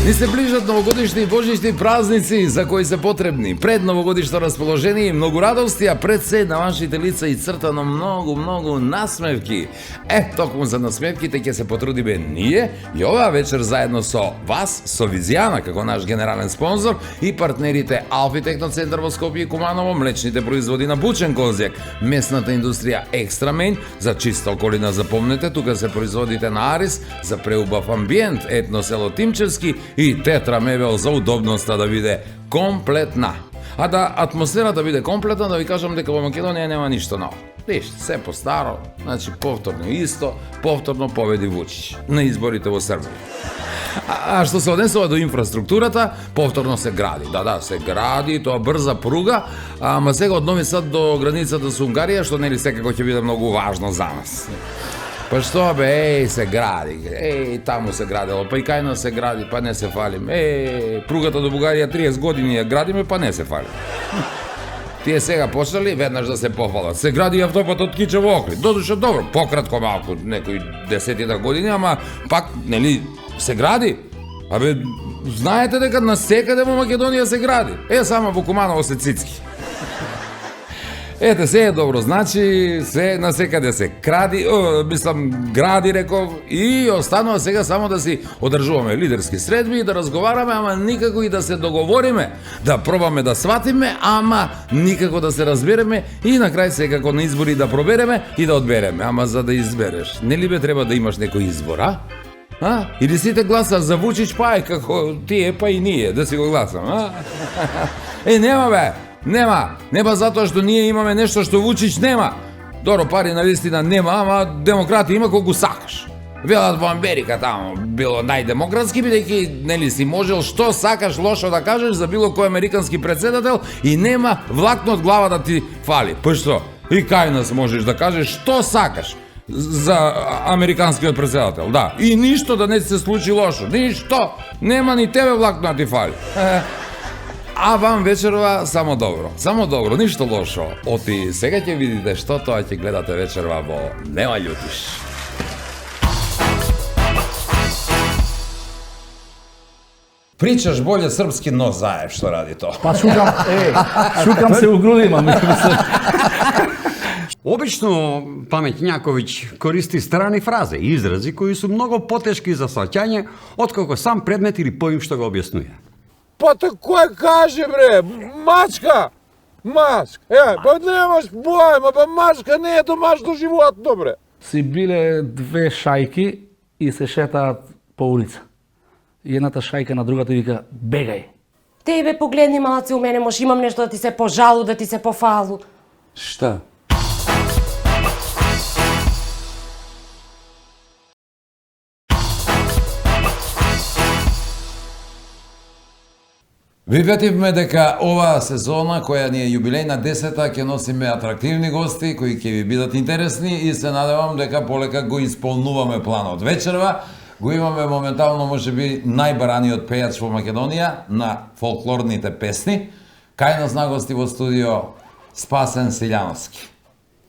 Ни се ближат новогодишни и божични празници за кои се потребни. Пред новогодишно расположение и многу радости, а пред се на вашите лица и цртано многу насмевки. Токму за насмевките ќе се потрудиме ние и оваа вечер заедно со вас, со Визијана како наш генерален спонзор и партнерите Алфи Техноцентар во Скопје и Куманово, млечните производи на Бучен Козјак, местната индустрија Екстрамейн, за чиста околина запомнете, тука се производите на Арис, за преубав амбиент, етно село Тимчевски и Тетра мебел за удобноста да биде комплетна. А да атмосферата биде комплетна, да ви кажам дека во Македонија нема ништо ново. Ништо, се по старо, значи повторно исто, повторно победи Вучич на изборите во Србија. А што се однесува до инфраструктурата, повторно се гради. Да, се гради, тоа брза пруга, ама сега од Нови Сад до границата со Унгарија, што нели секако ќе биде многу важно за нас. Па што бе, се гради, таму се градело, па и кај нас се гради, па не се фалим. Пругата до Бугарија 30 години ја градиме, па не се фалим. Тие сега почнали веднаш да се пофалат. Се гради автопат од Киче во Охрид. Додуше добро, пократко малку, некои десетина години, ама пак, нели, се гради. Абе, знаете дека насекаде во Македонија се гради. Само во Куманово се цицки. Ете, се е добро, значи се насекаде се гради реков и останува сега само да си одржуваме лидерски средби и да разговараме, ама никако и да се договориме, да пробаме да сватиме, ама никако да се разбереме и на крај секако на избори да пробереме и да одбереме. Ама за да избереш, нели бе треба да имаш некој избор, а? Или сите гласа за Вучич, па како тие, па и ние, да си го гласам, нема бе! Нема затоа што ние имаме нешто што Вучич нема. Добро, пари на вистина нема, ама демократи има колку сакаш. Велат во Америка таму било најдемократски, бидејќи нели си можел што сакаш лошо да кажеш за било кој американски претседател и нема влакно од глава да ти фали. Па што? И кај нас можеш да кажеш што сакаш за американскиот претседател, да. И ништо да не се случи лошо. Ништо. Нема ни тебе влакно да ти фали. А вам вечерва само добро, ништо лошо. Оти сега ќе видите што тоа ќе гледате вечерва во Нема љутиш. Причаш боле српски, но заев што ради тоа. Па шукам се у грудима, мислам. Обично Паметњаковиќ користи страни фразе и изрази кои су многу потешки за сваќање отколку сам предмет или поим што го објаснува. Па кој каже бре, мачка, па немаш појма, па мачка не е домашно животно бре. Си биле две шајки и се шетаат по улица. И едната шајка на другата вика, бегај. Тебе погледни малце у мене, може имам нешто да ти се пожалу, да ти се пофалу. Шта? Ви ветивме дека оваа сезона, која ни е јубилејна 10-та, ќе носиме атрактивни гости кои ќе ви бидат интересни и се надевам дека полека го исполнуваме планот. Вечерва го имаме моментално можеби најбараниот пејач во Македонија на фолклорните песни. Кај нас на гости во студио Спасен Силјановски.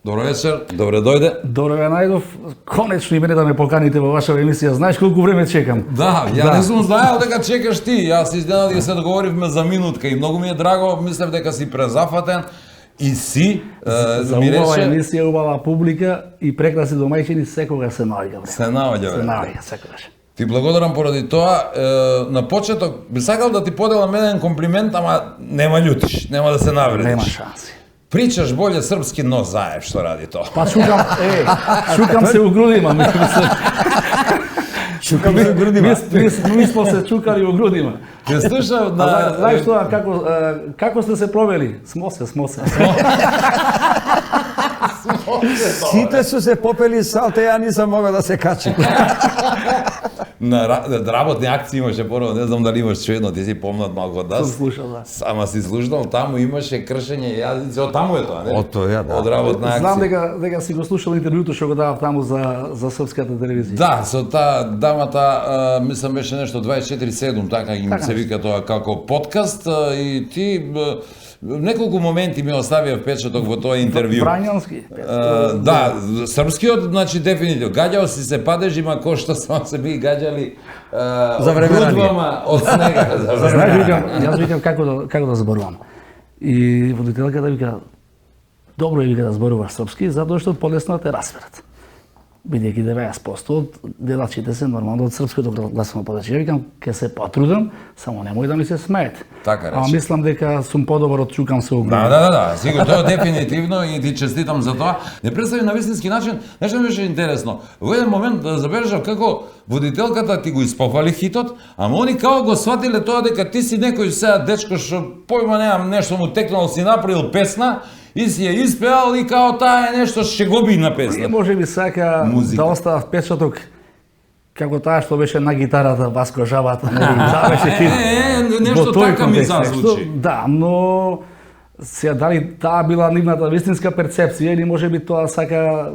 Добро вечер, добре дојде. Добро ве најдов, конечно и мене да ме поканите во вашава емисија. Знаеш колку време чекам? Да, не сум знаел дека чекаш ти. Јас изненадив дека се договоривме за минутка и многу ми е драго, мислев дека си презафатен и си. За убава емисија, убава публика и прекрасни домаќини секогаш се наоѓа. Се наоѓа, секогаш. Ти благодарам поради тоа. На почеток би сакал да ти поделам еден комплимент, ама нема љутиш, нема да се навредиш. Нема шанси. Причаш боле српски, но заев што ради тоа. Па шукам се у грудима, мислам. Шукам се у грудима. Ми смо се чукали у грудима. Ќе слушав на... Знаеш тоа, како сте се провели? Смо се. Сите су се попели салте, ја нисам могла да се качи. На работни акции имаше порано, не знам дали имаш чуено, ти си помнат малку од нас. Слушал, да. Ама си слушнал, таму имаше кршење јазици, од таму е тоа, не? Од тоа, да. Од работна акција. Знам дека си го слушал интервјуто што го давав таму за српската телевизија. Да, со таа дамата, мислам беше нешто 24/7, така им се вика тоа како подкаст и ти неколку моменти ми оставија впечаток во тоа интервју. Врањански. Да, српскиот, значи дефинитивно. Гаѓао си се падежи, ма кој што само се би гаѓали За време грудвама од снега. Јас викам како да зборувам. И водителката вика, добро е вика да зборуваш српски, затоа што полесно те разберат. Бидејќи 90% од делачите се нормално од српското гласово подачи. Ја викам, ке се потрудам, само немој да ми се смеете. Така рече. Ама мислам дека сум подобар од Чукан се огледа. Да, сигурно тоа дефинитивно и ти честитам за тоа. Не представи на вистински начин, нешто ми беше интересно. Во еден момент забележав како водителката ти го испофали хитот, ама они као го сватиле тоа дека ти си некој сега дечко што појма немам, нешто му текнало, си направил песна и си ја испеал и као таа е нешто шегобина песна. Може би сака Музика. да остава впечаток како таа што беше на гитарата Васко Жабата, нели, да беше хит. Нешто Во тој така ми контекст, зазвучи. нешто, да, но сега дали таа била нивната вистинска перцепција или може би тоа сака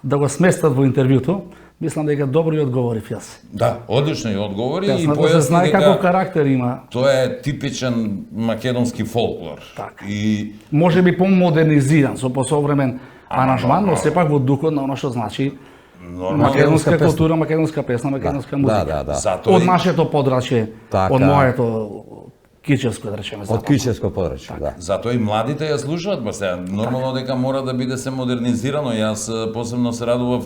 да го сместат во интервјуто, мислам дека добро ја одговорив јас. Да, одлично ја одговори и Песната се појасни знае каков дека карактер има. тоа е типичен македонски фолклор. Така. И Може би помодернизиран, со посовремен аранжман, но сепак во духот на оно што значи нормално македонска песна. култура, македонска песна, македонска музика. Да. затоа Од нашето подрачје, Така. од моето кичевско, да речеме, Од запад. кичевско подрачје, да. Затоа и младите ја слушаат, па сега нормално дека мора да биде се модернизирано. Јас посебно се радував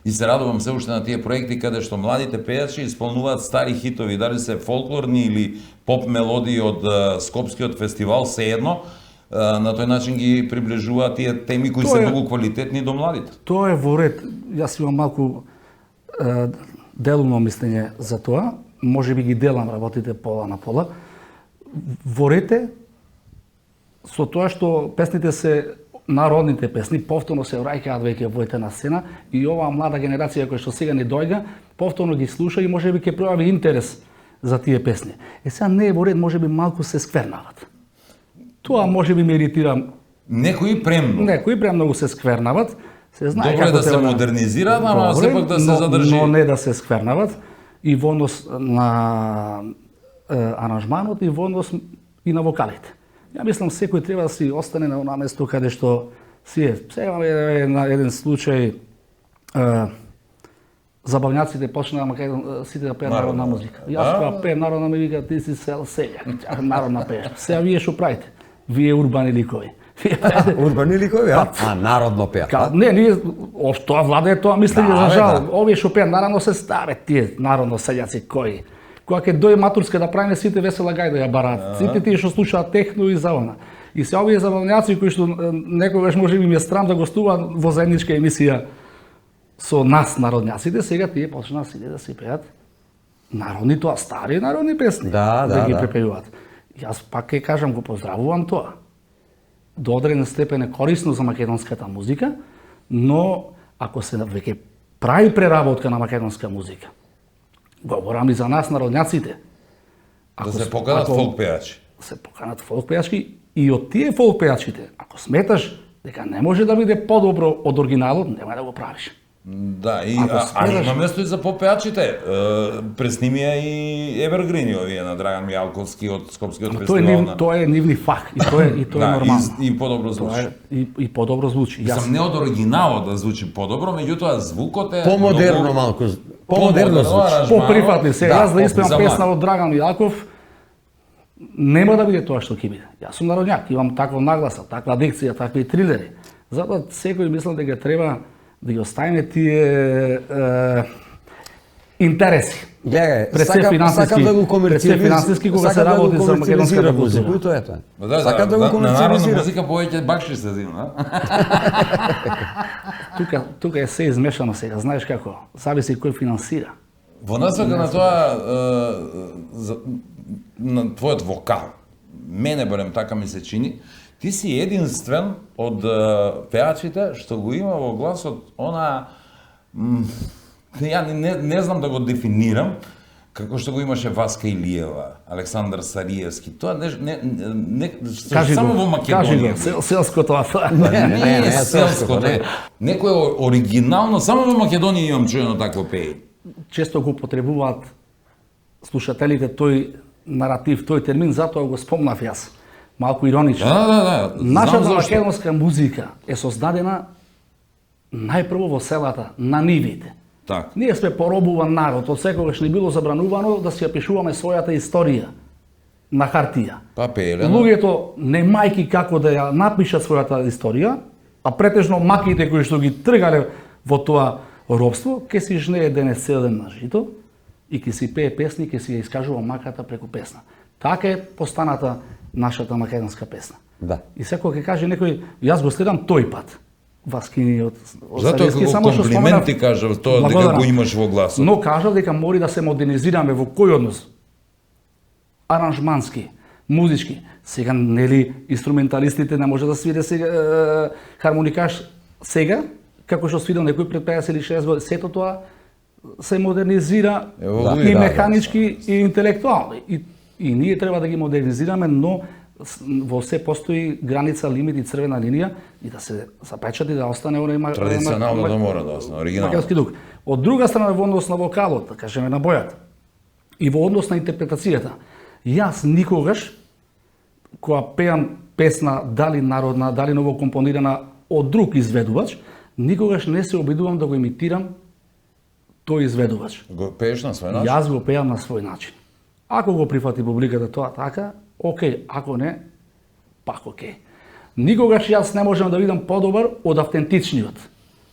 и се радувам се уште на тие проекти каде што младите пејачи исполнуваат стари хитови, дали се фолклорни или поп мелодии од Скопскиот фестивал, 세едно, на тој начин ги приближуваат тие теми кои се Тоа е- многу квалитетни до младите. Тоа е во ред. Јас имам малку делумно мислење за тоа. Може би ги делам работите пола на пола. Во ред е со тоа што песните се народните песни, повторно се враќаат веќе во етена сцена и оваа млада генерација која што сега не дојга, повторно ги слуша и може би ќе пројави интерес за тие песни. Сега не е во ред, може би малку се сквернават. Тоа може би ме иритира. Некои премно. Некои премногу се сквернават. Се знае Добро е како да се треба модернизираат, ама Добре, сепак да се но- задржи. Но не да се сквернават и во однос на аранжманот и во однос и на вокалите. Ја мислам секој треба да си остане на она место каде што си е. Сега имаме на еден случај забавњаците почнаа сите да пеат народна музика. Јас кога пеем народна ми вика ти си селјак, народна пееш. Сега вие што правите? Вие урбани ликови. Вие пеете- Урбани ликови, а народно пеат. Не, ние тоа влада е тоа мислење Да, за бе, жал. да. Овие што пеат наравно се старе тие народно селјаци кои. Кога ќе дојде матурска да правиме сите весела гајда ја бараат. Сите тие што слушаат техно и завона. И се овие забавњаци кои што некогаш може би ми е страм да гостуваат во заедничка емисија со нас народњаците, сега тие почнаа сите да си пеат народни тоа стари народни песни. Да, ги да. препејуваат. Јас пак ќе кажам го поздравувам тоа. До одреден степен е корисно за македонската музика, но ако се веќе прави преработка на македонска музика, говорам и за нас народњаците. Да се поканат фолк пејачи. Се поканат фолк пејачки и од тие фолк пејачите, ако сметаш дека не може да биде подобро од оригиналот, нема да го правиш. Да, и Ако а спеваш- има место и за попеачите. Преснимија и Евергрини овие на Драган Мијалковски од Скопскиот Тоа е фестивал. на- тоа е нивни фах и тоа е Да, нормално. и подобро Тоа звучи. е и подобро звучи. Сам не од оригиналот да звучи подобро, меѓутоа звукот е Помодерно многу- малку. Помодерно звучи. аранжманот. Поприфатлив. Сега јас да испевам за песна млад. од Драган Милаков, нема да биде тоа што ќе биде. Јас сум народњак, имам таква нагласа, таква дикција, такви трилери. Затоа секој мислам дека треба да ги оставиме тие интереси. Гледај, Пред се сакам финансиски- да го пред се финансиски кога се сакам да го работи за македонската комерцијализира култура. музика, тоа е тоа. Да, Сакам да го на народна комерцијализира. музика повеќе бакши се зина. Тука е се измешано сега, знаеш како, зависи кој финансира. Во насока на тоа на твојот вокал, мене барем така ми се чини, ти си единствен од пеачите што го има во гласот она ја не знам да го дефинирам како што го имаше Васка Илиева, Александар Сариевски. Тоа не Кажи само во го, кажи Македонија. го, селското афа. Не, селското, селско, не. не. Некој оригинално, само во Македонија имам чуено такво пеење. Често го потребуваат слушателите тој наратив, тој термин, затоа го спомнав јас. малку иронично. Да. Знам Нашата зашто. македонска музика е создадена најпрво во селата, на нивите. Така. Ние сме поробуван народ, од секогаш не било забранувано да си ја пишуваме својата историја на хартија. Па пееле. Луѓето немајки како да ја напишат својата историја, а претежно маките кои што ги тргале во тоа робство, ќе си жнее денес цел ден на жито и ќе си пее песни, ќе си ја искажува маката преку песна. Така е постаната нашата македонска песна. Да. И секој ќе каже некој, јас го следам тој пат. Васкини од Затоа Сависки, како само што комплимент ти споменав- кажав тоа дека Благодарам. го имаш во гласот. Но кажав дека мори да се модернизираме во кој однос? Аранжмански, музички. Сега нели инструменталистите не може да свире сега хармоникаш сега, како што свирил некој пред 50 или 60 години. Сето тоа се модернизира Еволуира, и да, механички и интелектуално. И ние треба да ги модернизираме, но во се постои граница, лимит и црвена линија и да се запечати да остане онај Традиционално да мора да остане, оригинално. македонски дух. Од друга страна во однос на вокалот, да кажеме на бојата и во однос на интерпретацијата. Јас никогаш кога пеам песна дали народна, дали новокомпонирана од друг изведувач, никогаш не се обидувам да го имитирам тој изведувач. Го пееш на свој начин? Јас го пеам на свој начин. Ако го прифати публиката тоа така, окей, ако не, пак окей. Никогаш јас не можам да бидам подобар од автентичниот.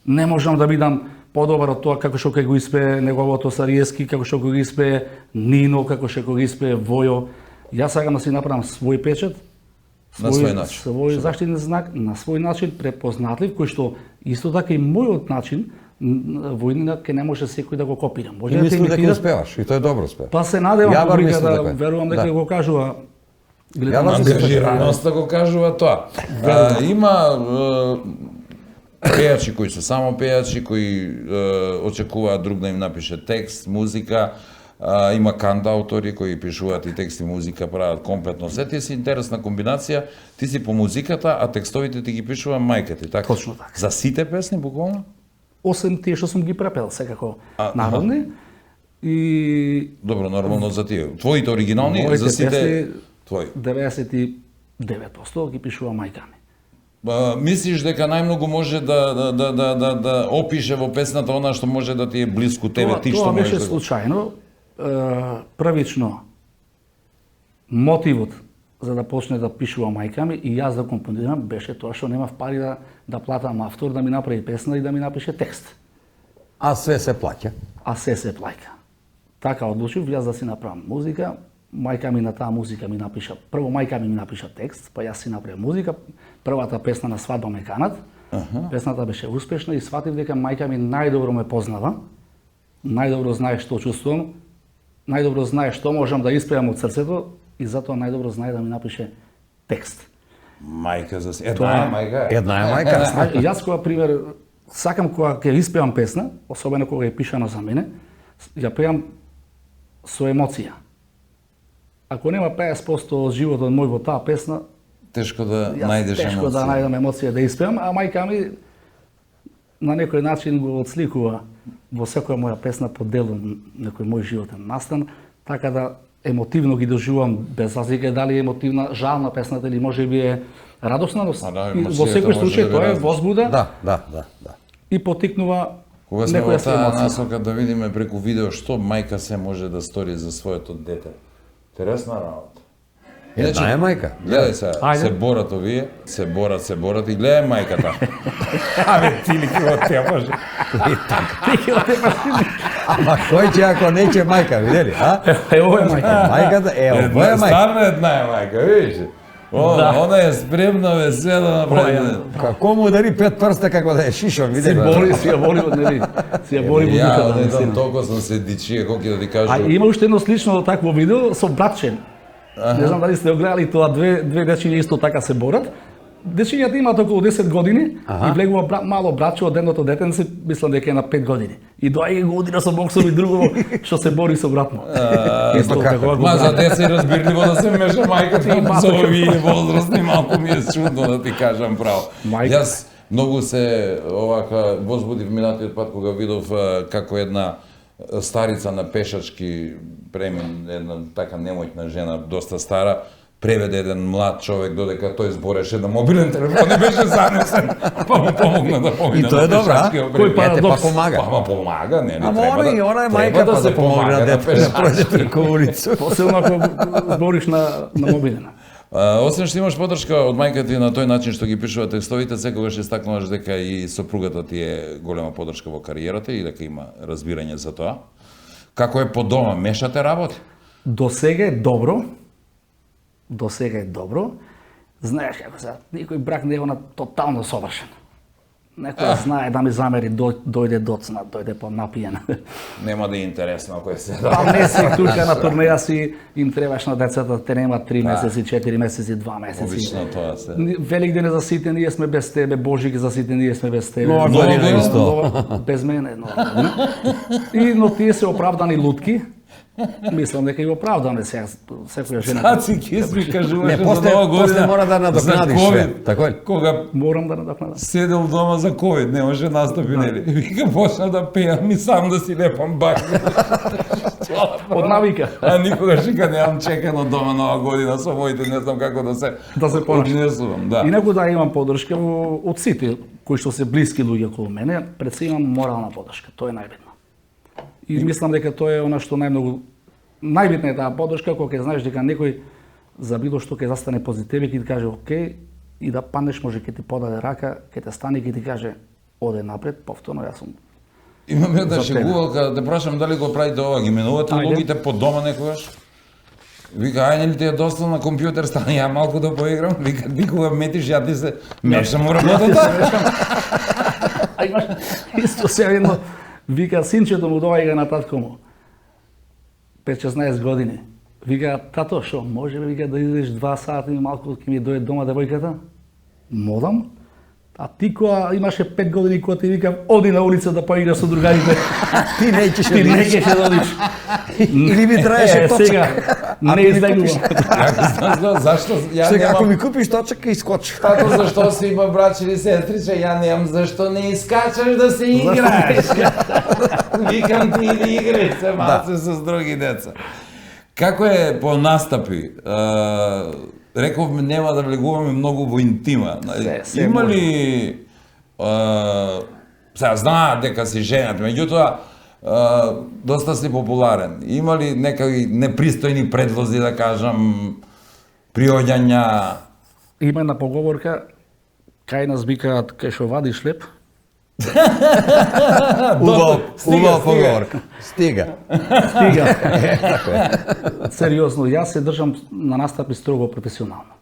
Не можам да бидам подобар од тоа како што ќе го испее неговото Сариевски, како што го испее Нино, како што го испее Војо. Јас сакам да си направам свој печат, На свој начин. свој заштитен знак, на свој начин препознатлив, кој што исто така и мојот начин во иднина ќе не може секој да го копира. Може И да те мислам дека имитира, успеваш, и тоа е добро успев. па се надевам Ја бар публика мислам да дека е. верувам дека Да. го кажува. Ја бар мислам дека е. Ангажираноста го кажува тоа. Има пејачи кои се само пејачи, кои очекуваат друг да им напише текст, музика, има кантаутори кои пишуваат и текст и музика, прават комплетно се. Ти си интересна комбинација, ти си по музиката, а текстовите ти ги пишува мајка ти, така? Точно така. За сите песни, буквално? Освен тие што сум ги препел секако А, народни и Добро, нормално за тие. Твоите оригинални, моите за сите песни твои. 99% ги пишува мајка ми. Мислиш дека најмногу може да опише во песната она што може да ти е блиску тебе, ти што Тоа можеш беше да го... случајно. Првично мотивот за да почне да пишува мајка ми и јас да компонирам беше тоа што немав пари да платам автор да ми направи песна и да ми напише текст. А све се плаќа. А се плаќа. Така одлучив јас да си направам музика. Мајка ми на таа музика ми напиша, прво мајка ми напиша текст, па јас си направив музика. Првата песна на Свадба ме канат. Песната беше успешна и сватив дека мајка ми најдобро ме познава. Најдобро знае што чувствувам. Најдобро знае што можам да испеам од срцето и затоа најдобро знае да ми напише текст. Мајка за си. Тоа е мајка. Една е мајка. Знаеш, јас кога пример сакам кога ќе испеам песна, особено кога е пишана за мене, ја пеам со емоција. Ако нема 50% од животот мој во таа песна, Тешко да јас најдеш тешко да емоција. најдам емоција да испеам, а мајка ми на некој начин го отсликува во секоја моја песна по дело некој мој животен настан, така да емотивно ги доживувам без разлика дали е емотивна, жална песната или можеби е радосна, но да, и во емоцијата секој може случај да ви тоа е различи. возбуда Да. и потикнува Кога сме во некоја си таа емоција. насока да видиме преку видео што мајка се може да стори за своето дете. Интересна работа. Една е мајка. Гледај се, Ајде. се борат овие, се борат и гледај мајката. Абе, ти ли ки во те може? Ама кој ќе ако не ќе мајка, видели, а? Ево е мајка. Мајката е, ово е мајка. Стварно една е мајка, видиш? Она е спремна, весела да направи. Како му удари 5 прста како да е шишон, Си видели? ја бори од нели, си ја бори во Ја, духата. не наистина. знам, толку сум се дичие, колку да ти кажу. А има уште едно слично такво видео со братче. Не знам дали сте го гледали тоа, две дечиња исто така се борат. Дечињата имаат околу 10 години и влегува мало братче од едното детенце, мислам дека е на 5 години. И доаѓа го удира со боксови и друго што се бори со брат му. Исто како? како го Ма за брат. деца е разбирливо да се меша мајката за овие возрастни, малку ми е чудно да ти кажам право. Мајка. Јас многу се овака возбудив минатиот пат кога видов како една старица на пешачки премин, една така немоćна жена, доста стара, преведе еден млад човек додека тој збореше на мобилен телефон и беше занесен, па му помогна да помине. И тоа е на добро, а? пешачкиот Кој брег. парадокс? Помага. Па помага, не, Ама треба да. она е треба мајка да се помага да на пројде пешачки. преку улица. Посебно ако збориш на мобилен. Освен што имаш подршка од мајка ти на тој начин што ги пишува текстовите, секогаш истакнуваш дека и сопругата ти е голема подршка во кариерата и дека има разбирање за тоа. Како е по дома, мешате работи? До сега е добро. До сега е добро. Знаеш како се, никој брак не е на тотално совршен. Некој знае да ми замери, дојде доцнат, дојде понапиен. Нема да е интересно ако е се. Па не си тука на турнеја си, им требаш на децата, те нема 3 месеци, 4 месеци, 2 месеци. Обично тоа се. Великден е за сите, ние сме без тебе, Божик за сите, ние сме без тебе. Нова година исто. Без мене, нова година. Но тие се оправдани лутки. Мислам дека и оправдане сега, секоја жена. Цаци Кис ми кажуваше Не, за нова година. после мора да надокнадиш за све. COVID. Тако е. Кога Морам да надокнадам. седел дома за ковид, немаше настапи, нели? Вика, почна да пеам и сам да си лепам бак. Од навика. А никогаш вика немам чекано дома нова година со моите, не знам како да се понашам. однесувам, да. Инаку да имам подршка од сите кои што се блиски луѓе околу мене, пред се имам морална подршка, тоа е најбитно. И мислам дека тоа е она што најбитна е таа подршка кога ќе знаеш дека некој за било што ќе застане позитив тебе и ќе ти каже окей и да паднеш може ќе ти подаде рака, ќе те стане и ќе ти каже оде напред, повторно јас сум. Имам една За тебе. шегувалка, да те прашам дали го правите ова, ги менувате Ајде. луѓите по дома некогаш? Вика, ајде ли ти е доста на компјутер, стани ја малку да поиграм? Вика, никога метиш, ја ти се мешам у работата. А имаш исто се едно, вика синчето му доаѓа на татко му. 5-16 години. Вика, тато, шо, може ли вика да идеш 2 сати и малку ќе ми дојде дома девојката? Модам. А ти кога имаше 5 години кога ти вика, оди на улица да поиграш со другарите. Ти неќеш Ти не ќе да одиш. Или ми траеше точак. Сега, не избегувам. Зашто ја Сега ако немам... ми купиш точак и скочи. Тато, зашто си има брат или сестриче, ја немам, зашто не искачаш да се играеш? Викам ти иди играј се малце с други деца. Како е по настапи? Рековме нема да влегуваме многу во интима. Се Има ли сега знаат дека си женат, меѓутоа доста си популарен. Има ли некаи непристојни предлози да кажам, приоѓања? Има една поговорка, кај нас викаат кај шо вадиш леп, Убава поговорка. Стига. стига. Сериозно, јас се држам на настапи строго професионално.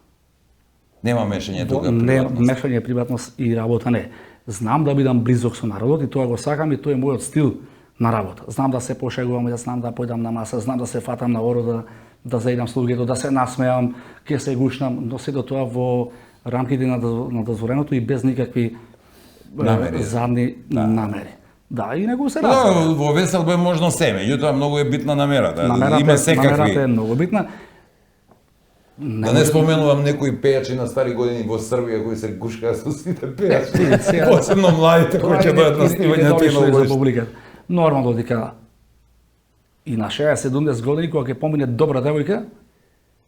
Нема мешање тука Не, приватност. мешање приватност и работа не. Знам да бидам близок со народот и тоа го сакам и тоа е мојот стил на работа. Знам да се пошегувам, да знам да појдам на маса, знам да се фатам на оро, да заидам со луѓето, да се насмеам, ќе се гушнам, но се до тоа во рамките на дозволеното и без никакви Намери. задни намери. Да, и него се Да, разбира. во веселба е можно се, меѓутоа многу е битна намерата. Има Намерата е секакви. многу битна. Да не споменувам некои пејачи на стари години во Србија кои се гушкаа со сите пејачи. сега- Посебно младите кои ќе дојдат на снимање на тие за новогодишни. публика. Нормално дека и на 60-70 години кога ќе помине добра девојка,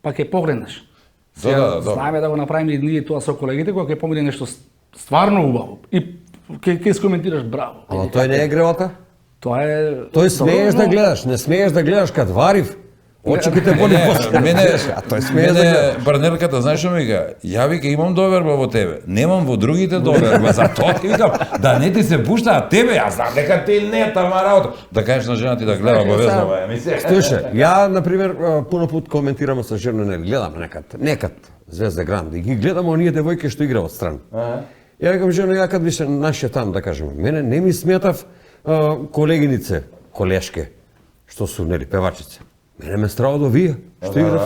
па ќе погледнеш. Да. Знаеме да го направиме и ние тоа со колегите кога ќе помине нешто стварно убаво и ќе искоментираш браво. Ама тој не е греота? Тоа е Тој смееш да гледаш, не смееш да гледаш кад варив. Очеките боли Мене, А тој смее да гледа. партнерката, знаеш што ми вика? Ја вика имам доверба во тебе, немам во другите доверба, затоа ти викам да не ти се пушта, а тебе јас знам дека ти не тама работа. Да кажеш на жена ти да гледа обавезно емисија. Слушај, ја, например, пуно пут коментирам со жена, не гледам некад Звезда Гранд, и ги гледам оние девојки што играат стран. Ја викам жена, ја кад више наше там, да кажеме, мене не ми сметав колегинице, колешке, што су, нели, певачице. Мене ме страва до вие, што играв.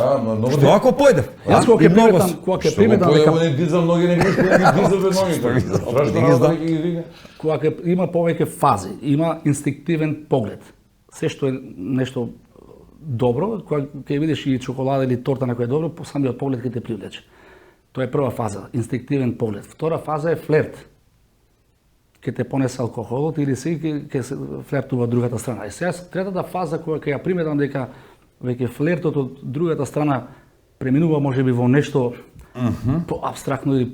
Што ако појдев? Јас кога И ќе многу приметам, си. кога ќе Што го приметам појде, дека он е дизал ноги, не мислам да ги дизал бе ногите. Зашто ги знам? ги вика? кога ќе има повеќе фази, има инстинктивен поглед. Се што е нешто добро, кога ќе видиш и чоколада или торта на која е добро, по самиот поглед ќе те привлече. Тоа е прва фаза, инстинктивен поглед. Втора фаза е флерт. Ќе те понесе алкохолот или се ќе се флертува од другата страна. И сега третата фаза која ќе ја приметам дека веќе флертот од другата страна преминува можеби во нешто по-абстрактно или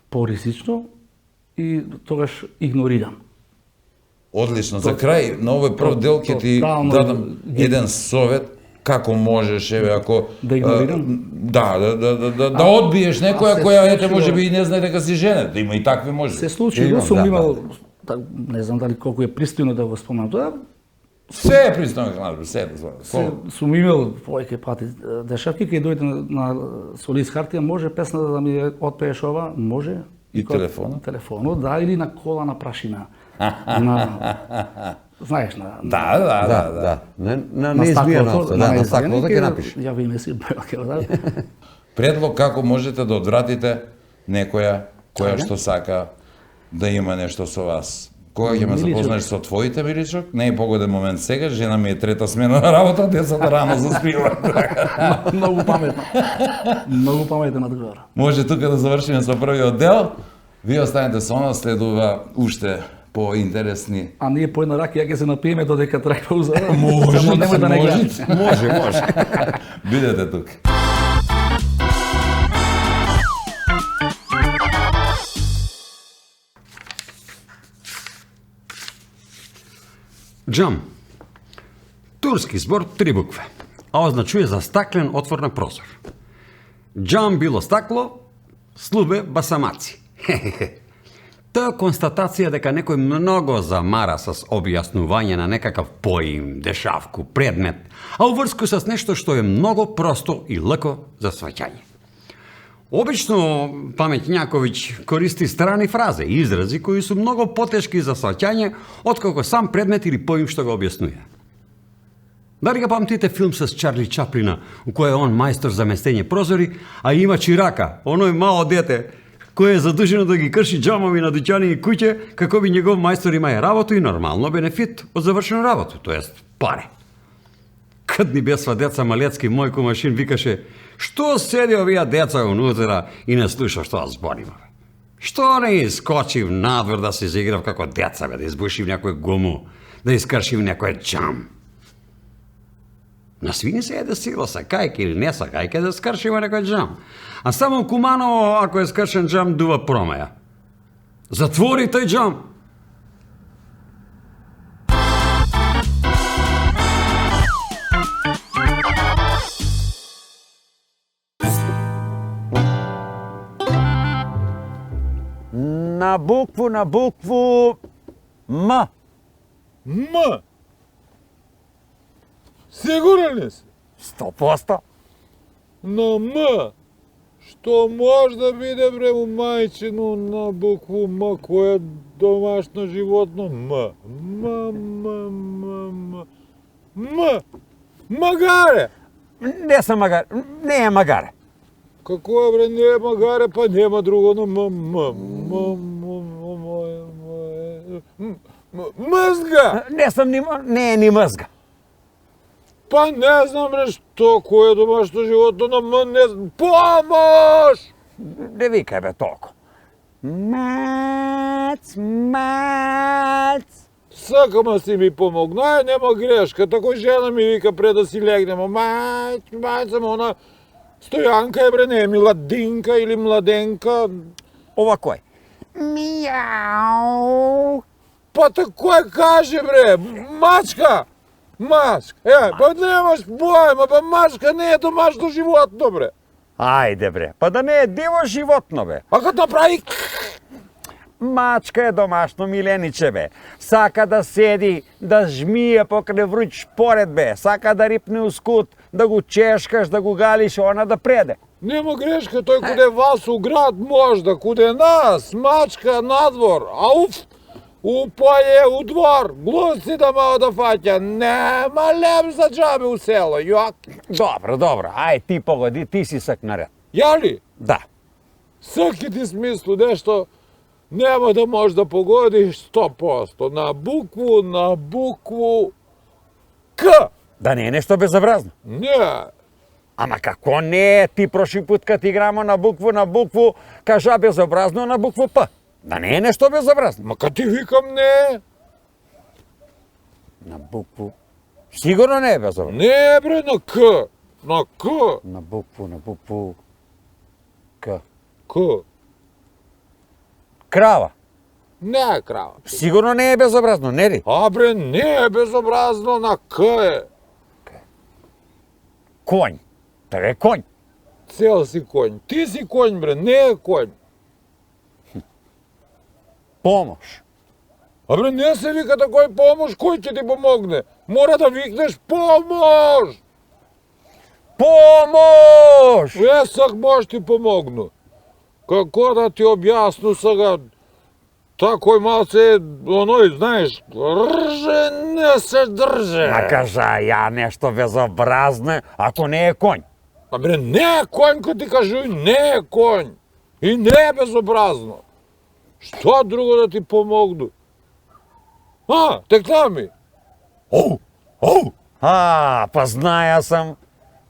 по-ризично и тогаш игнорирам. Одлично. За крај на овој прв дел ќе ти правилно дадам еден совет како можеш, еве, ако... Да игнорирам? Да одбиеш некоја се која, ете, случило- може би и не знае дека си женет. Да има и такви може. Се случи, Имам, да сум да, имал, не знам дали колку е пристојно да го спомнам тоа, Се е пристојно, знаеш, се е дозволено. сум имал повеќе пати дешавки, кај дојде на солист хартија, може песна да ми ја отпееш ова, може. И телефонот? Телефонот, да, или на кола на прашина. Знаеш, на Да. На неизбиеното, на стаклото ќе напишеш. Ја ви меси бројка, да. Предлог како можете да одвратите некоја која што сака да има нешто со вас. Кога ќе ме Миличок. запознаеш со твоите, Миличок? Не е погоден момент сега, жена ми е трета смена на работа, децата рано заспиваат. Многу паметно. Многу паметен одговор. Може тука да завршиме со првиот дел. Вие останете со нас, следува уште поинтересни. А ние по една ракија ќе се напиеме додека трае пауза. Може, Само немој да не гледаш. Може. Бидете тука. Джам. Турски збор 3 букве, а означува за стаклен отвор на прозор. Джам било стакло, слубе басамаци. Тоа констатација дека некој многу замара с објаснување на некакав поим, дешавку, предмет, а уврску с нешто што е многу просто и лако за сваќање. Обично паметњаковиќ користи страни фразе и изрази кои се многу потешки за сваќање отколку сам предмет или поим што го објаснува. Дали ga памтите филм с Чарли Чаплина, у кој е он мајстор за местење прозори, а има чирака, оној мало дете, кој е задужено да ги крши џамови на дуќани и куќе, како би негов мајстор имај работу и нормално бенефит од завршено работу, тоест паре. Кад ни бесва деца малецки, мој комашин викаше: "Што седи овие деца унутра и не слуша што збориме? Што не искочив надвор да се заиграв како деца, бе, да избушив некој гуму, да искршив некој џам?" На свини се еде сила, сакајке или не сакајке, да скршиме некој џам. А само Куманово, ако е скршен џам, дува промаја. Затвори тој џам! На букву М. М. Сигурен ли си? 100%. На М. Што може да биде бре у мајчину на букву М, кој е домашно животно? М. Магаре! Не сам магаре. Не е магаре. Како е бре, не е магаре, па нема друго на мзга! Не сам не е ни мзга. Па не знам бре, што, кој е домашно животно на М, не знам. Помош! Не викај бе толку. Мац. Сакам да си ми помогна, нема грешка. Тако жена ми вика пред да си легнемо. Мајц, само она Стојанка е бре, не е Миладинка или Младенка. Ова кој? Мијау. Па кој каже бре, мачка! Па немаш појма, па мачка не е домашно животно бре. Ајде бре, па да не е диво животно бе. А кад направи... Мачка е домашно милениче бе. Сака да седи, да жмие покрај вруќ поред бе. Сака да рипне ускут, да го чешкаш, да го галиш, она да преде. Нема грешка, тој куде вас у град можда, куде нас, мачка надвор, а у поле, у двор, глуци да мало да фаќа, нема леп за џабе у село, јак. Добро, ај ти погоди, ти си сак наред. Ја ли? Да. Саки ти смислу нешто нема да можеш да погодиш 100%. На букву К. Да не е нешто безобразно. Не. Ама како не, ти прошли пут кад играмо на букву, кажа безобразно на букву П. Да не е нешто безобразно. Ма кад ти викам не. На букву... Сигурно не е безобразно. Не бре на К. На К. На букву К. К. Крава. Не е крава. Сигурно не е безобразно, не ли? А бре, не е безобразно, на К е. Конј. Тоа е конј. Цел си конј. Ти си конј, бре, не е конј. Помош. А бре, не се вика такој помош, кој ќе ти помогне? Мора да викнеш помош! Помош! Сак може ти помогну. Како да ти објасну сега, такој малце, оној, знаеш, рже, не се држе. А кажа ја нешто безобразно, ако не е конј. А бре, не е конј, кој ти кажу, не е конј. И не е безобразно. Што друго да ти помогну? А, текна ми. Оу, оу. А, па знаја сам.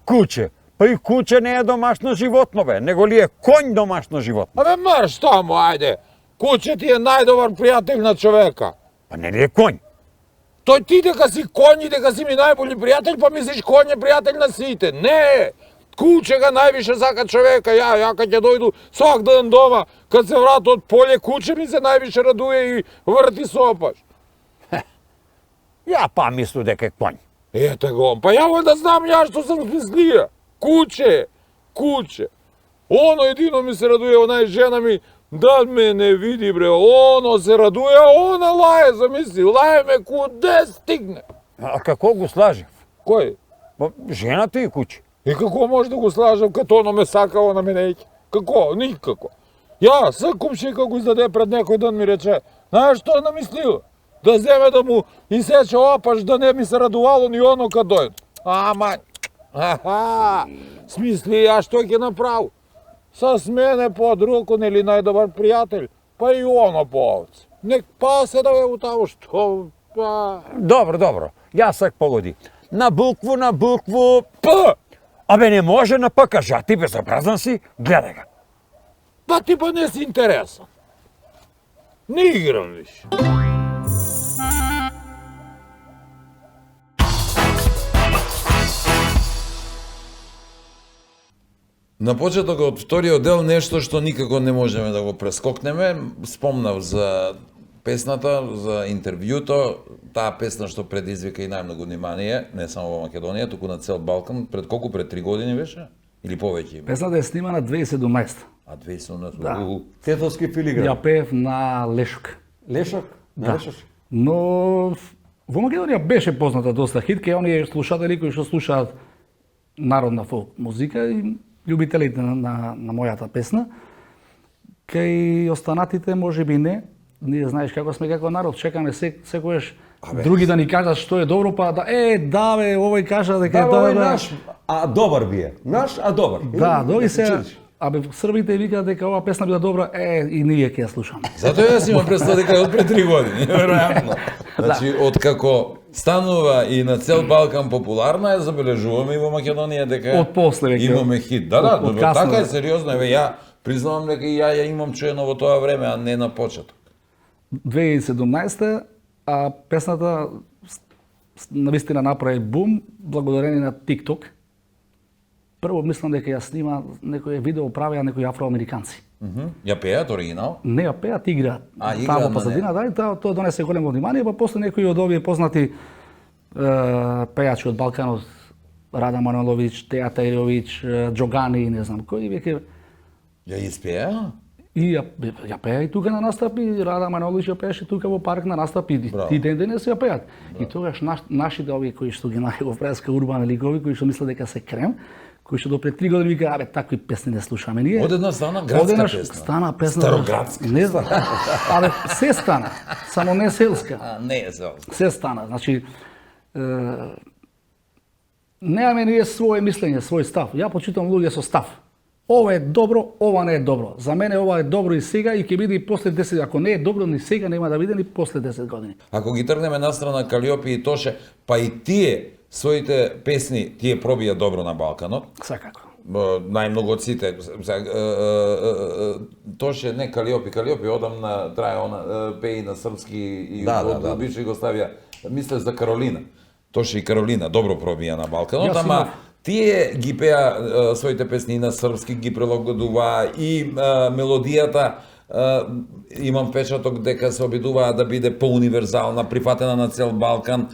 Куче. Па и куче не е домашно животно, бе, него ли е конј домашно животно? Абе, марш таму, ајде. Куче ти е најдобар пријател на човека. Па не ли е конј? Тој ти дека си конј и дека си ми најболи пријател, па мислиш конј е пријател на сите. Не! Куче ga највише сака човека. Ја кад ќе дојду свак ден дома, кад се врати од поле, куче ми се највише радуе и врти сопаш. Ја па мислу дека е конј. Ете го, па ја да знам ја што сам смислија. Куче, куче. Оно едино ми се радуе, онај жена ми, да ме не види бре, оно се радуе, а она лае, замисли, лае ме куде стигне. А како го слажев? Кој? Па жената и куче. И како може да го слажам, като оно ме сака, она ме неќе? Како? Никако. Ја, комшика го издаде пред некој ден ми рече, знаеш што намислил? Да земе да му исече опаш, да не ми се радувало ни оно кад дојде. Ама, смисли ја што ќе направи? С мене под руку, нели најдобар пријател, па и оно по овце. Нек пасе да ве у тамо што... Па... Добро, добро. Јас сак погоди. На букву П! Абе не може на П, кажа ти безобразен си, гледај га. Па ти па не си интересен. Не играм више. На почеток од вториот дел нешто што никако не можеме да го прескокнеме. Спомнав за песната, за интервјуто, таа песна што предизвика и најмногу внимание, не само во Македонија, туку на цел Балкан. Пред колку? Пред 3 години беше? Или повеќе? Песната е снимана 2017. А 2017? Да. Тетовски филигран. Ја пеев на Лешок. Лешок? Да. Лешок? Но во Македонија беше позната доста хит, кај оние слушатели кои што слушаат народна фолк музика и љубителите на мојата песна. Кај останатите можеби не. Ние знаеш како сме како народ, чекаме секојаш други да ни кажат што е добро, па да да бе, овој кажа дека Да, овој да. наш, а добар бие. Наш, а добар. Да, доги се. Абе, србите викаат дека оваа песна била добра, и ние ќе ја слушаме. Затоа јас имам представа дека е од пред 3 години, веројатно. Значи, откако станува и на цел Балкан популарна, ја забележуваме и во Македонија дека Од после веќе. имаме хит. Да, Од добро, касно, така е да. сериозно, еве ја признавам дека и ја имам чуено во тоа време, а не на почеток. 2017, а песната навистина направи бум благодарение на TikTok. Прво мислам дека ја снима некој видео правеа некои афроамериканци. Ја пеат оригинал? Не ја пеат, играат. А, играат Таму на позадина, да, и тоа донесе големо внимание, па после некои од овие познати пејачи од Балканот, Рада Маноловиќ, Теја Тајровиќ, Џогани, не знам кој, веќе Ја испеа? и ја пеа и тука на настапи, Рада Маноловиќ ја пееше тука во парк на настапи, и ден денес ја пеат. И тогаш нашите овие кои што ги најго преска урбани ликови, кои што мислат дека се крем, кои што до пред 3 години вика, абе, такви песни не слушаме ние. Одеднаш стана градска Одеднаш песна. стана песна. Староградска. Не знам. Абе, се стана, само не селска. А, не е селска. Се стана. Значи, немаме ние своje мислење, свој став. Ја почитам луѓе со став. Ова е добро, ова не е добро. За мене ова е добро и сега и ќе биде и после 10, ако не е добро ни сега, нема да биде ни после 10 години. Ако ги тргнеме настрана Калиопи и Тоше, па и тие своите песни тие пробија добро на Балканот. Сакако. Најмногу од сите. Тоше не Калиопи, одамна трае она пеи на српски и од бивша Југославија. Мислев за Каролина. Тоше и Каролина добро пробија на Балканот, Јас ама имав Тие ги пеа своите песни и на српски, ги прилагодуваа и мелодијата имам впечаток дека се обидуваа да биде поуниверзална, прифатена на цел Балкан,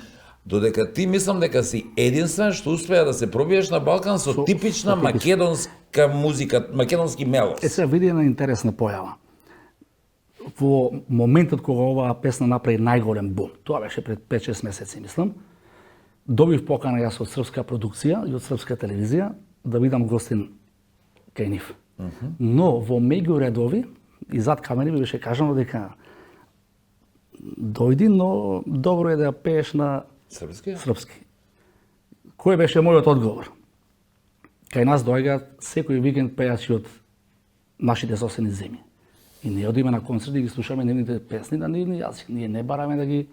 додека ти мислам дека си единствен што успеа да се пробиеш на Балкан со типична македонска музика, македонски мелос. Се види една интересна појава. Во моментот кога оваа песна направи најголем бум, тоа беше пред 5-6 месеци, мислам, добив покана јас од српска продукција и од српска телевизија да бидам гостин кај нив. Но во меѓу редови и зад камери ми беше кажано дека дојди, но добро е да ја пееш на српски. Кој беше мојот одговор? Кај нас доаѓаат секој викенд пејачи од нашите соседни земји. И ние одиме на концерти и ги слушаме нивните песни на нивни јазик. Ние не бараме да ги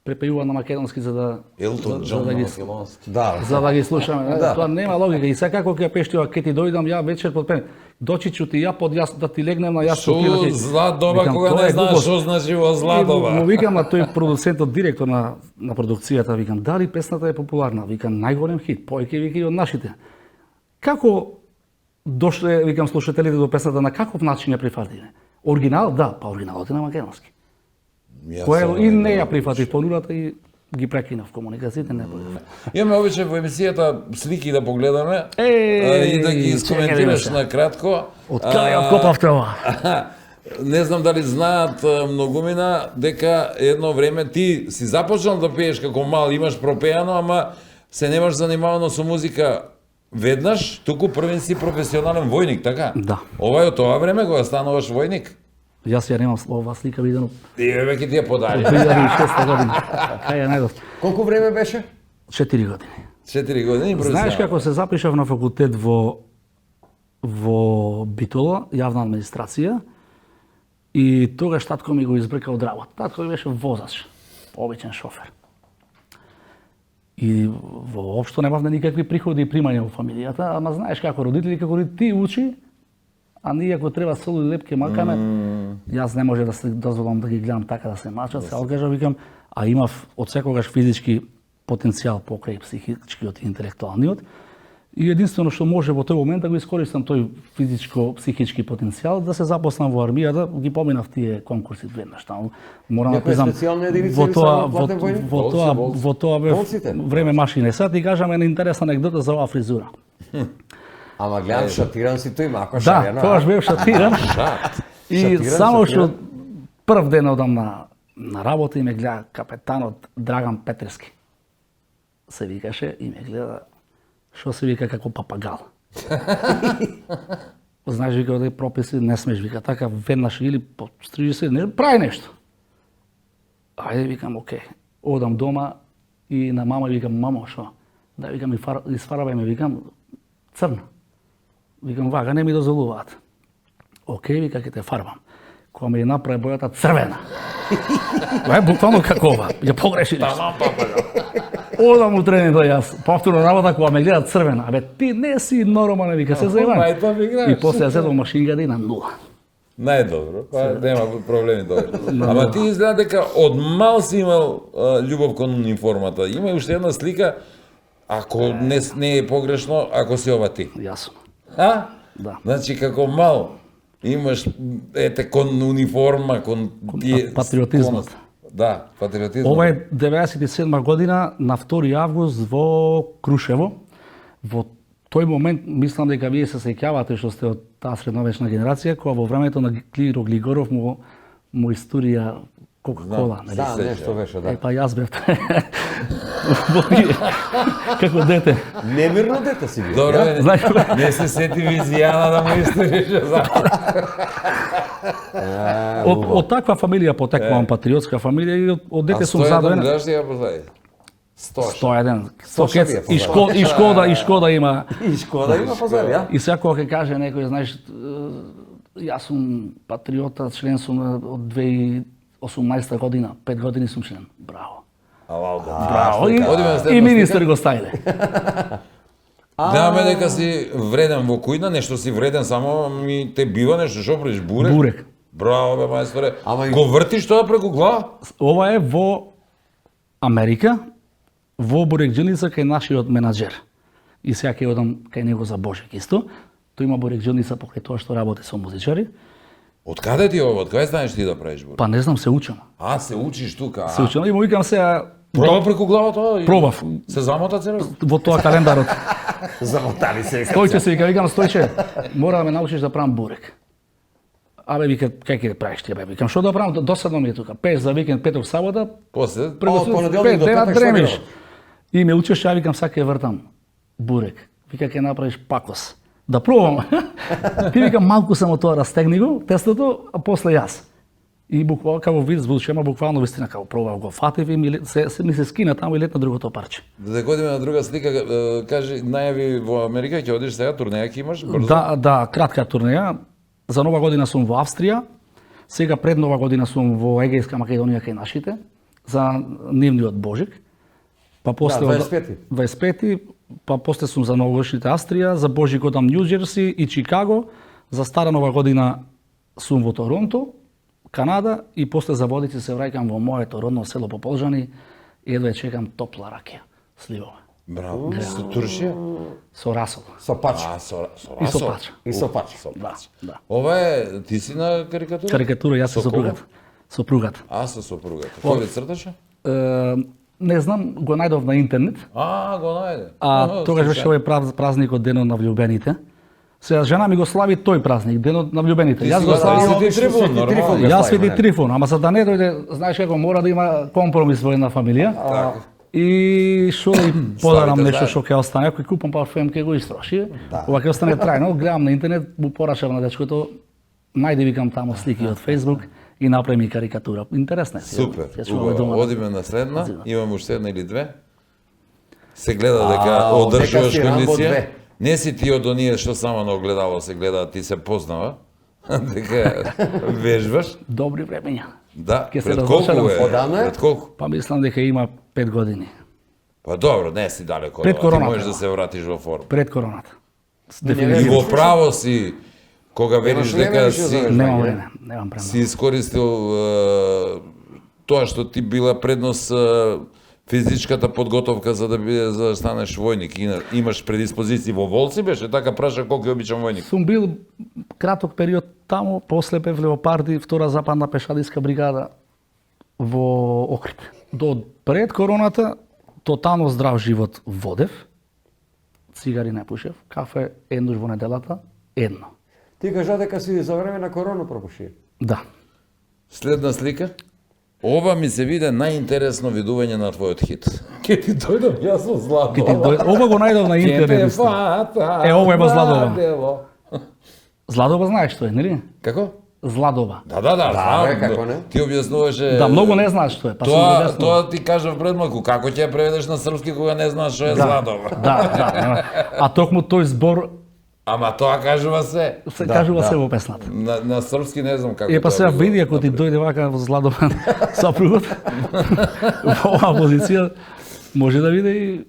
препејува на македонски за да Елтон Џон на македонски. за да ги слушаме. Тоа нема логика. И сега како ќе пееш ти ќе ти дојдам ја вечер под пен. Дочичу ти ја под јас да ти легнем на јас Шо зла доба кога не знаеш што значи во зла доба. Му викам на тој продуцентот, директор на продукцијата, викам дали песната е популарна? Викам најголем хит, повеќе вика и од нашите. Како дошле, викам, слушателите до песната, на каков начин ја прифатиле? Оригинал, да, па оригиналот е на македонски. Кој и не ја прифати понудата и ги прекинав комуникациите, не појде. Имаме обичај во емисијата слики да погледаме и да ги искоментираш на кратко. Од кај ја откопавте ова? Не знам дали знаат многумина дека едно време ти си започнал да пееш како мал, имаш пропеано, ама се немаш занимавано со музика веднаш, туку првен си професионален војник, така? Да. Ова е од тоа време кога стануваш војник? Јас ја немам ова слика видено И веќе ти ја подари. од 2006 година. Кај ја најдов? Колку време беше? 4 години. 4 години Знаеш како се запишав на факултет во Битола, јавна администрација, и тогаш татко ми го избрка од работа. Татко ми беше возач, обичен шофер. И воопшто немавме никакви приходи и примања во фамилијата, ама знаеш како родители, ти учи, а ние ако треба сол и лепке макаме, јас не може да се дозволам да ги гледам така да се мачат, се откажа, викам, а имав од секогаш физички потенцијал покрај психичкиот и интелектуалниот, и единствено што може во тој момент да го искористам тој физичко-психички потенцијал, да се запослам во армијата, ги поминав тие конкурси веднаш таму. Морам да признам, во тоа време машина. Сега ти кажам една интересна анекдота за оваа фризура. Ама гледам шатиран си тој мако Да, шарена. тогаш бев шатиран. И Шатиран, само што шатиран. прв ден одам на работа и ме гледа капетанот Драган Петревски. Се викаше и ме гледа, што се вика како папагал. Знаеш, вика, оде прописи, не смеш, вика, така, веднаш или пострижи се, прави нешто. Ајде, викам, окей. Одам дома и на мама викам, мамо, што? Да, викам, изфарбај ме, викам, црна. Викам, вага, не ми дозволуваат. Океј, вика, ќе те фарбам. Кога ми ја направи бојата црвена. Тоа е буквално како ова. Ја погреши нешто. Одам у тренинг јас, повторно работа кога ме гледа црвена. Абе, ти не си нормален, вика, се заебам. И после ја седам машинга и на нула. Најдобро, па нема проблеми добро. Ама ти изгледа дека од мал си имал љубов кон униформата. Има и уште една слика, ако не е погрешно, ако си ова ти. Јасно. А? Да. Значи како мал имаш кон униформа, кон тие патриотизмот. Да, патриотизмот. Ова е 97 година на 2 август во Крушево. Во тој момент мислам дека вие се сеќавате што сте од таа средновечна генерација, која во времето на Глиро Глигоров му историја Кока-кола, нели? Да, нешто беше, да. Е, па јас бев како дете. Немирно дете си бил. Добро, Знаеш, не се сети визијана да му историше за. од таква фамилија потекувам, патриотска фамилија, и од дете сум 101 задоен. гледаш ја позади. 101. Стоша би е И Шкода има. И Шкода има позади, ја? И сега кога ќе каже некој, знаеш, јас сум патриота, член сум од 2018 година, 5 години сум член. Браво. Браво. И министер го стајле. Немаме дека си вреден во кујна, нешто си вреден, само ми те бива нешто, што правиш, бурек? Бурек. Браво, бе, мајсторе. Ама и- Го вртиш тоа преку глава? Ова е во Америка, во Бурекџиница кај нашиот менаџер. и сега ќе одам кај него за Божек исто. Тој има борекџионица покрај тоа што работи со музичари. Од каде ти ово? Од каде знаеш ти да правиш бор? Па не знам, се учам. А, се учиш тука. Се учам и му викам сега Проба преку главата и... Пробав. Се замота цело? во тоа календарот. Замотали се. Стојче се викам Стојче, мора да ме научиш да правам бурек. Абе вика, кај ќе правиш ти, бе? Викам, што да правам? Досадно ми е тука. Пееш за викенд, петок, сабота, После? Од понеделник до дена петок што дремиш. делам? И ме учиш, ја викам, сака ќе вртам бурек. Вика, ќе направиш пакос. Да пробам. Ти викам, малку само тоа растегни го, тестото, а после јас. И буквално, како вид звучема, буквално вистина, како пробав го фатив и ми се скина таму и лет на другото парче. Да одиме на друга слика, кажи, најави во Америка, ќе одиш сега, турнеја ќе имаш? Брзо? Да, кратка турнеја. За Нова година сум во Австрија, сега пред Нова година сум во Егејска Македонија кај нашите, за нивниот Божик. Па после 25, па после сум за новогодишните Австрија, за Божик одам Нью Џерси и Чикаго, за Стара Нова година сум во Торонто, Канада и после за водици се враќам во моето родно село Пополжани и едва чекам топла ракија, сливова. Браво. Со туршија? Со расол. Со пача. А, со И со расол? пача. И со пача. Да. Ова е, ти си на карикатура? Карикатура, јас Со со кого? сопругата. Сопругата. А, со сопругата. Кој ви црташе? Не знам, го најдов на интернет. А, го најде. Тогаш беше овој празникот денот на влюбените. Сега жена ми го слави тој празник, денот на влюбените. Јас го славам Свети Трифун, нормално. Јас Свети Трифун, ама за да не дојде, знаеш како мора да има компромис во една фамилија. Така. И што да и подарам Славите нешто заедно. што ќе остане, ако купам парфем ќе го истроши. Ова ќе остане трајно. Гледам на интернет, му порачав на дечкото, најде викам таму слики од Facebook и направи ми карикатура. Интересна е. Супер, Ќе чуваме убаво. дома. Одиме на следна, имам уште една или две. Се гледа дека дека одржуваш си Рамбо кондиција. 2. Не си ти од оние што само на огледало се гледа, ти се познава. Дека вежбаш. Добри времења. Да, Ке се пред колку разошарам. е? Одамна е? Пред колку? Па мислам дека има 5 години. Па добро, не си далеко. Пред Ти короната, можеш да да. се вратиш во форма. Пред короната. И Дефинитивно. во право си, кога велиш време дека више за си, вежбање? Немам време, немам време. си искористил тоа што ти била предност физичката подготовка за да станеш војник. Имаш предиспозиции во Волци, беше така праша колку е обичан војник. Сум бил краток период таму, после бев Леопарди, втора западна пешадиска бригада во Охрид. До пред короната, тотално здрав живот водев, цигари не пушев, кафе еднаш во неделата, едно. Ти кажа дека си за време на корона пропуши. Да. Следна слика. Ова ми се виде најинтересно видување на твојот хит. Ке ти дојдам јас во Злато. Ова го најдов на интернет. исто. Ова е во Зладова. Зладова знаеш што е, нели? Како? Зладова. Да, знам. бе, како не? Ти објаснуваше... Да, многу не знаеш што е, па сум го објаснувал. Тоа ти кажав пред малку, како ќе ја преведеш на српски кога не знаеш што е Зладова? Да. А токму тој збор Ама тоа кажува се. се кажува се во песната. На српски не знам како. Е, па тоа сега би види, го ако ти дојде вака во Зладова сопругот, во оваа позиција, може да биде и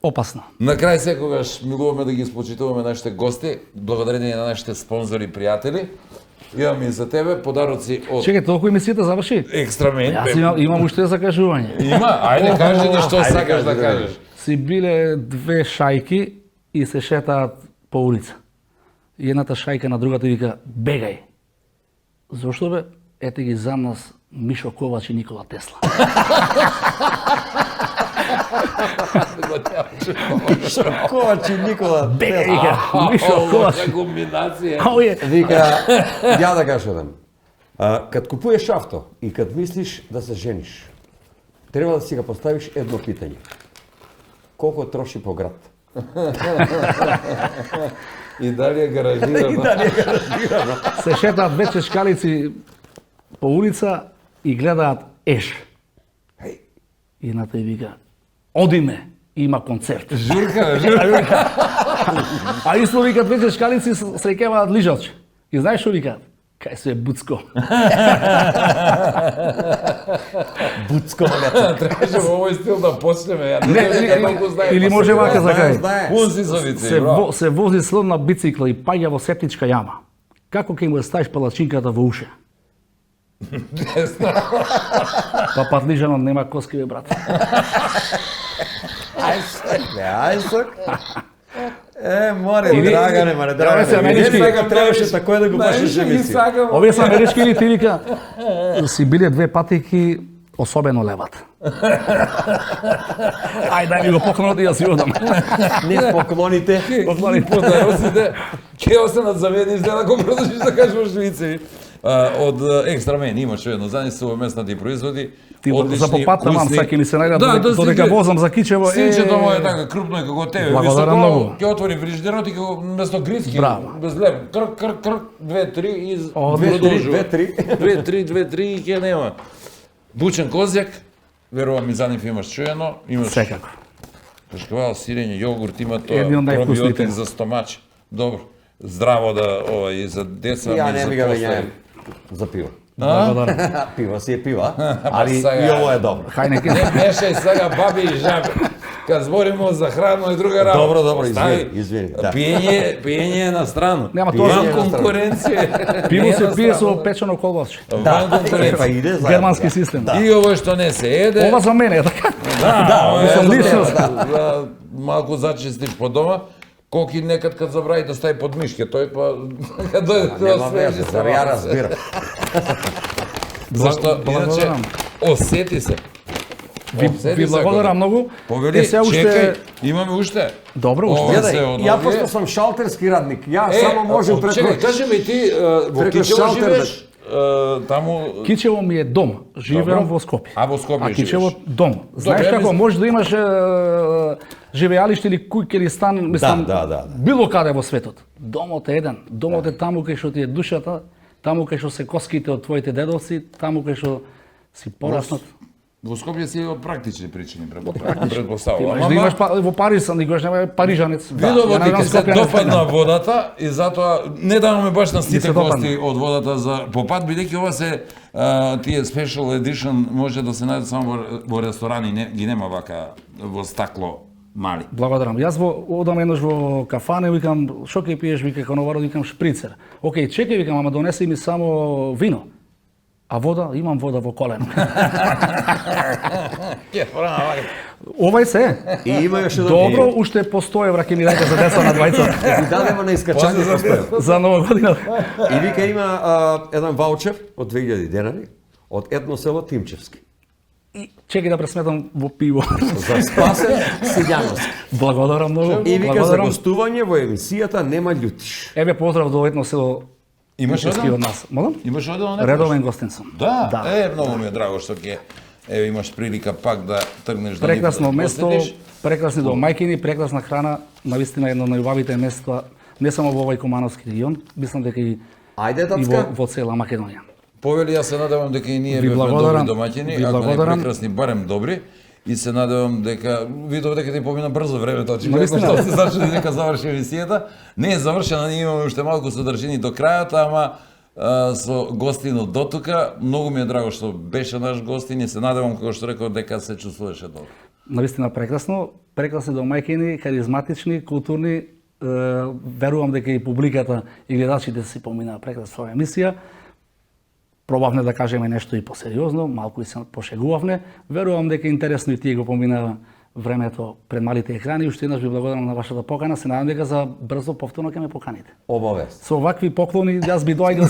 опасно. На крај секогаш милуваме да ги испочитуваме нашите гости, благодарение на нашите спонзори и пријатели. Имаме и за тебе подароци од Чекај, толку емисијата заврши. Екстрамент. Јас имам уште закажување. Има, ајде кажи ни што Ајде, сакаш да кажи, кажеш. Си биле две шајки и се шетаат по улица. И едната шајка на другата вика, бегај. Зошто бе? Ете ги за нас Мишо Ковач и Никола Тесла. Ковач и Никола. Бегај, вика, Мишо Ковач. Ова комбинација. А овие, Вика, ја да кажам. Кад купуеш авто и кад мислиш да се жениш, треба да си го поставиш едно питање. Колку троши по град? И дали е гаражирано? се шетаат две чешкалици по улица и гледаат еш. Хеј, И едната ја вика, одиме, има концерт. Журка. А исто вика две чешкалици среќаваат лижалче. И знаеш што викаат? Кај се буцко. буцко лето. Требаше во овој стил да почнеме. Ја Не, или може вака за крај. Пун си совици, Се вози слон на бицикла и паѓа во септичка јама. Како ќе му ја ставиш палачинката во уше? Па патлижанот нема коски, бе, брат. Ајсок. Море, Или- Драгане, море, Треба се Драгане. амерички. Сега требаше такое да го пашеш емисија. Овие се амерички или ти вика, си биле две патики, особено левата. Ај, дај ми го поклонот и јас си одам. Не поклоните. Поклони. Поздрав ќе останат замениш да го продолжиш да кажеш швицеви. Од екстра мен имаше едно занесува местнати производи. Ти одлични, за попатна мам, вкусни. саки ми се најдат Да, додека возам за Кичево. Синчето му е така крупно и како тебе, Благодарам високо, многу. ќе отвори фрижидерот и како место грицки, Браво. без леп, крк, крк, крк, 2-3 и Одлично. продолжува. 2-3. 2-3 и ќе нема. Бучен козјак, верувам и за нив имаш чуено, имаш Секако. кашкавал, сирење, јогурт, има Едни од тоа највкусните. пробиотик за стомач. Добро. Здраво да и за деца, Ја и не за би га после. вењаем за пиво. Благодарам. Пиво си е пива, али сега- и ово е добро. Хајнекен. Не мешај сега баби и жаби. Кад збориме за храна и друга работа. Добро, добро, Остави. извини, да. Пиење е на страну. Нема тоа Ван е на страну. конкуренција. Пиво Не се на пие страну. со печено колбасче. Ван Па конкуренција. иде заедно. Германски да. систем. И ово што не се еде. Ова за мене е така. ова сум за лично. тебе, да, малку зачистиш по дома. Коки некад кад забрави да стави под мишке, тој па кад дојде Нема везе, зар ја разбирам. Зашто иначе Благодарам. осети се. Ви благодарам многу. Повели, се уште чекај, имаме уште. Добро, уште. Ова се Гледај, од ја овие. пошто сум шалтерски радник, ја само можам преку... Чекај, кажи ми ти во преку Кичево шалтер да- живееш? Таму Кичево ми е дом. Живеам Добро. во Скопје. А, во Скопје А Кичево живееш. дом. Знаеш ја како мислам- можеш да имаш живеалиште или куќа или стан, мислам, да. било каде во светот. Домот е еден. Домот е таму кај што ти е душата, таму кај што се коските од твоите дедовци, таму кај што си пораснат. во Скопје си од практични причини Ти предпоставувам. можеш да имаш во Париж, сам никогаш нема парижанец. Видово Ја ти не ќе знам се Скопјанец. допадна водата и затоа не даваме баш на Ми сите се допадна. гости од водата за попат, бидејќи ова се тие special edition може да се најдат само во ресторани, ги нема вака во стакло мали. Благодарам. Јас одам еднаш во кафана и викам, шо ќе пиеш, вика коноварот, викам шприцер. Океј, чекај, викам, ама донеси ми само вино. А вода, имам вода во колено. Овај се. И има још еден Добро, уште постоje враке ми рака за деца на двајца И дадемо на искачање постојано. за нова година. И вика има еден ваучер од 2000 денари од едно село Тимчевски. Чекај да пресметам во пиво. За Спасен Сиѓановски. Благодарам многу. И вика за Благодарам. гостување во емисијата нема љутиш. Еве поздрав до едно село Имаш Тимчевски оден? од нас. Молам? Имаш оден некој? Редовен гостин сум. Да, многу ми е драго што ќе еве имаш прилика пак да тргнеш да Прекрасно ни место, посетиш. прекрасни домаќини, прекрасна храна, навистина едно од најубавите места, не само во овој Кумановски регион, мислам дека и Ајде, во, тацка. во цела Македонија. Повели, јас се надевам дека и ние Ви бевме добри благодарам. домаќини, Ви ако не благодарам. прекрасни, барем добри. И се надевам дека видов дека ти помина брзо времето, очигледно Навистина. што се зачуди дека заврши емисијата. Не е завршена, ние имаме уште малку содржини до крајот, ама со гостинот до тука. Многу ми е драго што беше наш гостин и се надевам како што реков дека се чувствуваше добро. Навистина прекрасно, прекрасни домаќини, харизматични, културни. Верувам дека и публиката и гледачите си поминаа прекрасно оваа емисија. Пробавме да кажеме нешто и посериозно, малку и се пошегувавме. Верувам дека интересно и тие го поминаа времето пред малите екрани. Уште еднаш ви благодарам на вашата покана. Се надам дека за брзо повторно ќе ме поканите. Обавест. Со овакви поклони јас би доаѓал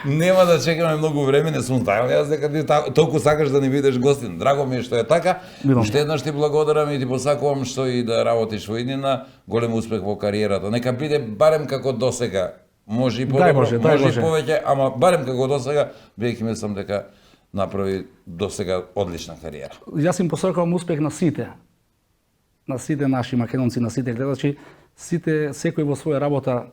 Нема да чекаме многу време, не сум тајал јас дека ти толку сакаш да ни видиш гостин. Драго ми е што е така. Бидам. Уште еднаш ти благодарам и ти посакувам што и да работиш во иднина, голем успех во кариерата. Нека биде барем како досега. Може и подобро, Боже, дај може и Боже. повеќе, ама барем како досега, бидејќи мислам дека направи досега одлична кариера. Јас им посакувам успех на сите. На сите наши македонци, на сите гледачи, сите секој во своја работа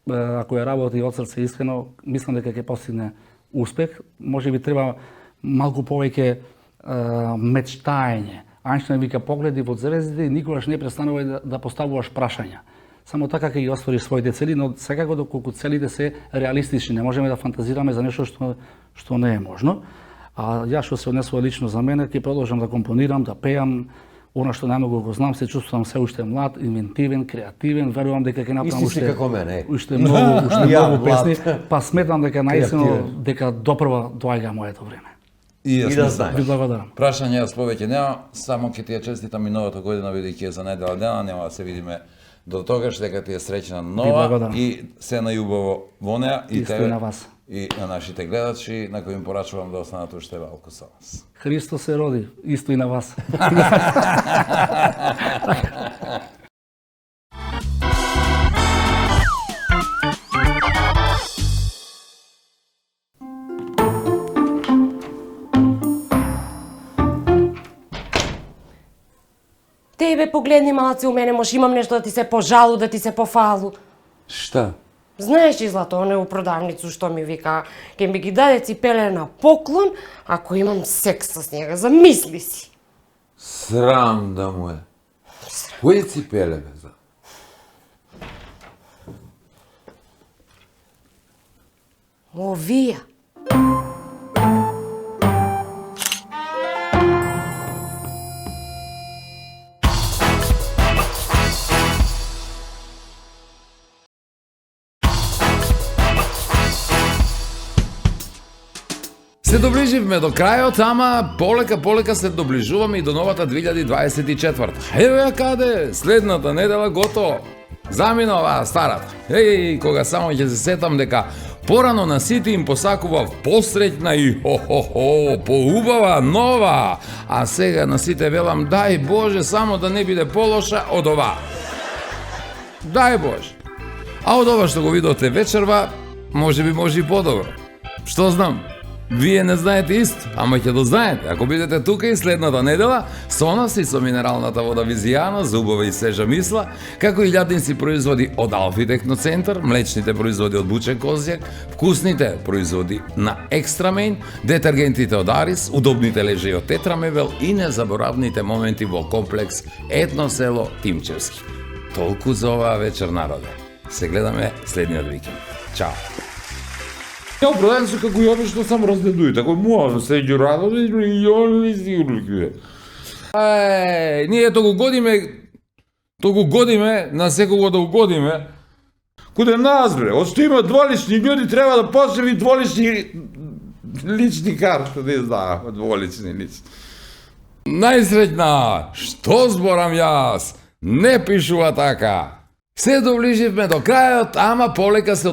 ако ја работи од срце искрено, мислам дека ќе постигне успех. Може би треба малку повеќе мечтаење. Ајнштајн вика погледи во звездите и никогаш не престанувај да поставуваш прашања. Само така ќе ги оствариш своите цели, но секако доколку целите се реалистични, не можеме да фантазираме за нешто што не е можно. А јас што се однесува лично за мене, ќе продолжам да компонирам, да пеам, она што најмногу го знам, се чувствувам се уште млад, инвентивен, креативен, верувам дека ќе направам Исти си како мене. уште многу Ја, песни, млад. па сметам дека наистина Креативен. дека допрва доаѓа моето време. И јас И да мислам. знаеш. Ви благодарам. Прашање јас повеќе нема, само ќе ти ја честитам и новата година, бидејќи е за недела дена, нема да се видиме до тогаш, дека ти е среќна нова благодарам. и се најубаво во неа и Исто и тебе на вас. и на нашите гледачи, на кои им порачувам да останат уште малку со нас. Христос се роди, исто и на вас. Тебе погледни малце у мене, може имам нешто да ти се пожалу, да ти се пофалу. Шта? Знаеш ли, Злато, оне у продавницу што ми вика, ке ми ги даде ципеле на поклон, ако имам секс с njega, замисли си. Срам да му е. Кои ципеле, бе, за? Овија. Се доближивме до крајот, ама полека се доближуваме и до новата 2024. Ево ја каде, следната недела готово. Заминува старата. Еј, кога само ќе се сетам дека порано на сите им посакував посреќна и хо-хо-хо, поубава, нова, а сега на сите велам дај Боже само да не биде полоша од ова. Дај Боже. А од ова што го видовте вечерва, може и подобро. Што знам? Вие не знаете исто, ама ќе дознаете. Ако бидете тука и следната недела, со нас и со минералната вода Визијана, за убава и свежа мисла, како и илјадници производи од Алфи Техноцентар, млечните производи од Бучен Козјак, вкусните производи на Екстрамейн, детергентите од Арис, удобните лежеи од Тетрамебел и незаборавните моменти во комплекс Етно село Тимчевски. Толку за оваа вечер, народе. Се гледаме следниот викенд. Чао! Ја продаjem се како ја што сам раздедуј, тако може се ги радови и он ли си улики. Ние тоа го годиме на секого да угодиме. Куде нас бре, од што има дволични људи треба да почнеме дволични лични карти, не знам, дволични лични. Најсреќна, што зборам јас? Не пишува така. Се доближивме до крајот, ама полека се...